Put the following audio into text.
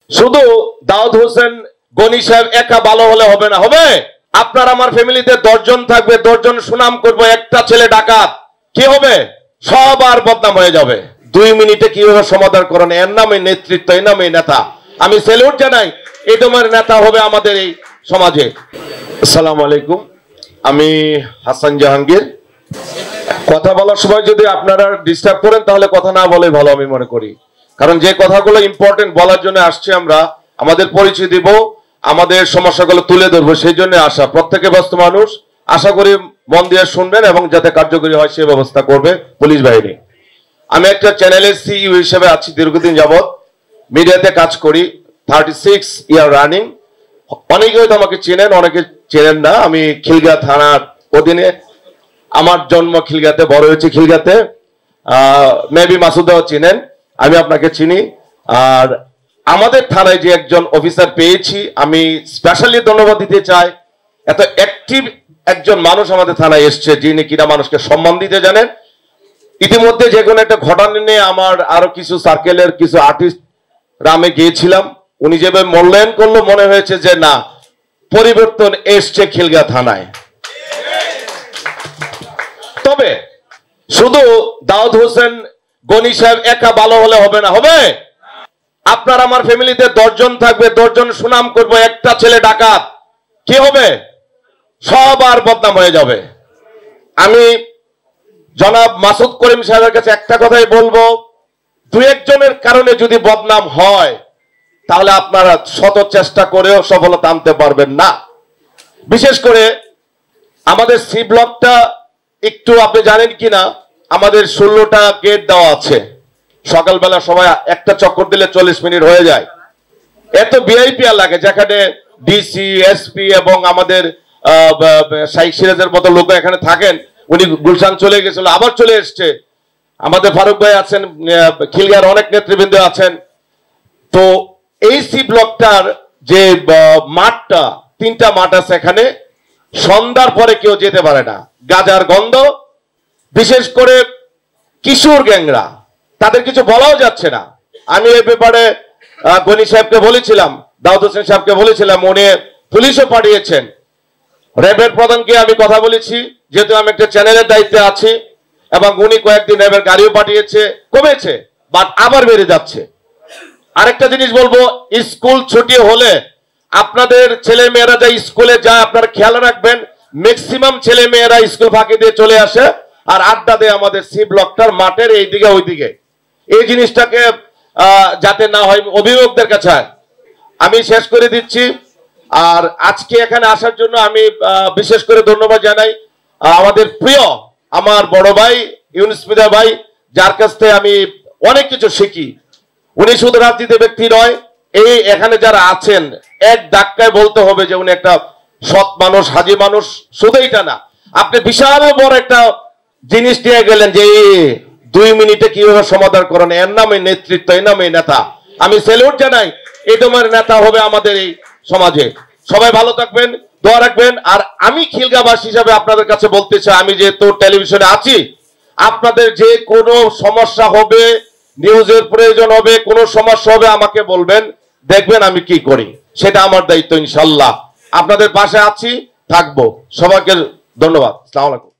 শুধু দাউদ হোসেন গনি সাহেব একা ভালো হলে হবে না, হবে আপনার আমার ফ্যামিলিতে 10 জন থাকবে, 10 জন সুনাম করবো, একটা ছেলে ডাকাত, কি হবে? সবার বদনাম হয়ে যাবে। 2 মিনিটে কিভাবে সমাধান করেন? এর নামে নেতৃত্ব, এর নামে নেতা। আমি স্যালুট জানাই, এই তোমার নেতা হবে আমাদের এই সমাজে। আসসালামু আলাইকুম, আমি হাসান জাহাঙ্গীর। কথা বলার সময় যদি আপনারা ডিস্টার্ব করেন তাহলে কথা না বলে ভালো আমি মনে করি, কারণ যে কথাগুলো ইম্পর্টেন্ট বলার জন্য আসছে, আমরা আমাদের পরিচয় দিব, আমাদের সমস্যাগুলো তুলে ধরবো, সেই জন্য আসা। প্রত্যেকে ব্যস্ত মানুষ, আশা করি মন দিয়ে শুনবেন এবং যাতে কার্যকরী হয় সে ব্যবস্থা করবে পুলিশ বাহিনী। আমি একটা চ্যানেলের সিইও হিসেবে আছি, দীর্ঘদিন যাবৎ মিডিয়াতে কাজ করি, 36 ইয়ার রানিং। অনেকে হয়তো আমাকে চেনেন, অনেকে চেনেন না। আমি খিলগাঁও থানার অধীনে, আমার জন্ম খিলগাঁওতে, বড় হয়েছে খিলগাঁওতে। মেবি মাসুদাও চিনেন, আমি আপনাকে চিনি। আর আমাদের থানায় যে একজন অফিসার পেয়েছি, আমি স্পেশালি ধন্যবাদ দিতে চাই। এত অ্যাক্টিভ একজন মানুষ আমাদের থানায় এসছে, যিনি কিনা মানুষকে সম্মান দিতে জানেন। ইতিমধ্যে যে কোনো একটা ঘটনা নিয়ে আমার আরো কিছু সার্কেলের কিছু আর্টিস্ট রামে গিয়েছিলাম, উনি যেভাবে মূল্যায়ন করলো, মনে হয়েছে যে না, পরিবর্তন এসছে খিলগাঁও থানায়। তবে শুধু দাউদ হোসেন গনি সাহেব একা ভালো হলে হবে না, হবে আপনার আমার ফ্যামিলিতে 10 জন থাকবে, 10 জন সুনাম করবো, একটা ছেলে ডাকাত, কি হবে? সবার বদনাম হয়ে যাবে। আমি জনাব মাসুদ করিম সাহেবের কাছে একটা কথাই বলবো, 2-1 জনের কারণে যদি বদনাম হয় তাহলে আপনারা শত চেষ্টা করেও সফলতা আনতে পারবেন না। বিশেষ করে আমাদের সি ব্লকটা একটু, আপনি জানেন কিনা, আমাদের 16টা গেট দেওয়া আছে। সকালবেলা সবাই একটা চক্কর দিলে 40 মিনিট হয়ে যায়। এত ভিআইপি লাগে, যেখানে ডিসি, এসপি এবং আমাদের শাইখ সিরাজের মতো লোক এখানে থাকেন। উনি গুলশান চলে গেছিল, আবার চলে এসছে। আমাদের ফারুক ভাই আছেন, খিলগাঁওয়ের অনেক নেতৃবৃন্দ আছেন। তো এই সি ব্লকটার যে মাঠটা, 3টা মাঠ আছে, এখানে সন্ধ্যার পরে কেউ যেতে পারে না, গাজার গন্ধ। বিশেষ করে কিশোর গ্যাংরা, তাদের কিছু বলাও যাচ্ছে না। আমি এই ব্যাপারে গনি সাহেবকে বলেছিলাম, দাউদ হোসেন সাহেবকে বলেছিলাম, উনি পুলিশও পাঠিয়েছেন। র্যাবের প্রধানকে আমি কথা বলেছি, যেহেতু আমি একটা চ্যানেলের দায়িত্বে আছি, এবং উনি কয়েকদিন র্যাবের গাড়িও পাঠিয়েছে, কমেছে, বাট আবার বেড়ে যাচ্ছে। আরেকটা জিনিস বলবো, স্কুল ছুটি হলে আপনাদের ছেলে মেয়েরা যা স্কুলে যায় আপনারা খেয়াল রাখবেন, ম্যাক্সিমাম ছেলে মেয়েরা স্কুল ফাঁকি দিয়ে চলে আসে আর আড্ডা দেয় আমাদের সি ব্লকটার মাঠের এইদিকে ওইদিকে। এই জিনিসটাকে যাতে না হয় অভিভাবকদের কাছে আমি শেষ করে দিচ্ছি। আর আজকে এখানে আসার জন্য আমি বিশেষ করে ধন্যবাদ জানাই আমাদের প্রিয় আমার বড় ভাই ইউনুস মিদা ভাই, যার কাছ থেকে আমি অনেক কিছু শিখি। উনি শুধু রাজনীতি ব্যক্তি নয়, এই এখানে যারা আছেন এক ধাক্কায় বলতে হবে যে উনি একটা সৎ মানুষ, হাজি মানুষ। শুধু এইটা না, আপনি বিশাল বড় একটা জিনিস দিয়ে গেলেন যে 2 মিনিটে কিভাবে সমাধান করেন, এর নামে নেতৃত্ব, এর নামে নেতা। আমি স্যালুট জানাই, এই তোমার নেতা হবে আমাদের এই সমাজে। সবাই ভালো থাকবেন, দোয়া রাখবেন। আর আমি খিলগাঁওবাসী হিসাবে আপনাদের কাছে বলতে চাই, আমি যেহেতু টেলিভিশনে আছি, আপনাদের যে কোনো সমস্যা হবে, নিউজের প্রয়োজন হবে, কোনো সমস্যা হবে, আমাকে বলবেন, দেখবেন আমি কি করি, সেটা আমার দায়িত্ব। ইনশাল্লাহ আপনাদের পাশে আছি, থাকবো। সবাইকে ধন্যবাদ। আসসালামু আলাইকুম।